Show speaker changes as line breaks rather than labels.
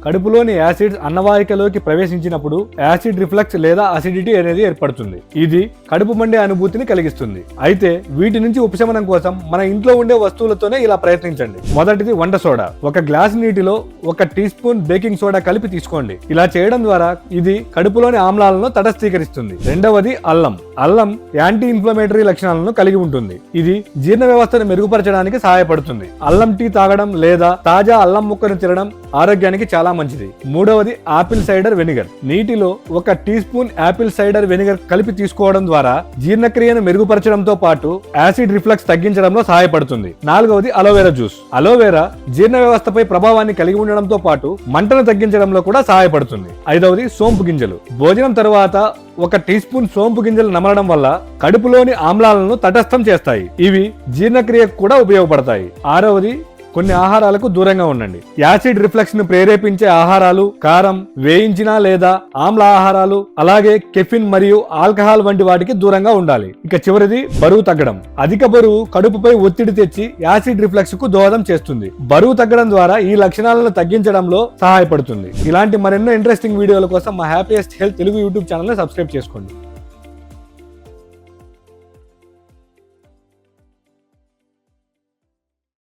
కడుపులోని యాసిడ్స్ అన్నవాహికలోకి ప్రవేశించినప్పుడు acid reflux లేదా అసిడిటీ అనేది ఏర్పడుతుంది. ఇది కడుపు మండే అనుభూతిని కలిగిస్తుంది. అయితే వీటి నుంచి ఉపశమనం కోసం మన ఇంట్లో ఉండే వస్తువులతోనే ఇలా ప్రయత్నించండి. మొదటిది వంట సోడా. ఒక గ్లాస్ నీటిలో 1 టీ స్పూన్ బేకింగ్ సోడా కలిపి తీసుకోండి. ఇలా చేయడం ద్వారా ఇది కడుపులోని ఆమ్లాలను తటస్థీకరిస్తుంది. రెండవది అల్లం. అల్లం యాంటీ ఇన్ఫ్లమేటరీ లక్షణాలను కలిగి ఉంటుంది. ఇది జీర్ణ వ్యవస్థను మెరుగుపరచడానికి సహాయపడుతుంది. అల్లం టీ తాగడం లేదా తాజా అల్లం ముక్కను తినడం ఆరోగ్యానికి చాలా మంచిది. మూడవది ఆపిల్ సైడర్ వెనిగర్. నీటిలో 1 teaspoon apple cider vinegar కలిపి తీసుకోవడం ద్వారా జీర్ణక్రియను మెరుగుపరచడంతో పాటు యాసిడ్ రిఫ్లక్స్ తగ్గించడంలో సహాయపడుతుంది. నాలుగవది అలోవెరా జ్యూస్. అలోవెరా జీర్ణ వ్యవస్థపై ప్రభావాన్ని కలిగి ఉండడంతో పాటు మంటను తగ్గించడంలో కూడా సహాయపడుతుంది. ఐదవది సోంపు గింజలు. భోజనం తరువాత 1 టీ స్పూన్ సోంపు గింజలు నమలడం వల్ల కడుపులోని ఆమ్లాలను తటస్థం చేస్తాయి. ఇవి జీర్ణక్రియకు కూడా ఉపయోగపడతాయి. ఆరవది కొన్ని ఆహారాలకు దూరంగా ఉండండి. యాసిడ్ రిఫ్లక్స్ ను ప్రేరేపించే ఆహారాలు, కారం, వేయించిన లేదా ఆమ్ల ఆహారాలు, అలాగే కెఫిన్ మరియు ఆల్కహాల్ వంటి వాటికి దూరంగా ఉండాలి. ఇక చివరిది బరువు తగ్గడం. అధిక బరువు కడుపుపై ఒత్తిడి తెచ్చి యాసిడ్ రిఫ్లక్స్ కు దోహదం చేస్తుంది. బరువు తగ్గడం ద్వారా ఈ లక్షణాలను తగ్గించడంలో సహాయపడుతుంది. ఇలాంటి మరెన్నో ఇంట్రెస్టింగ్ వీడియోల కోసం మా happiest health Telugu YouTube channel ని సబ్స్క్రైబ్ చేసుకోండి.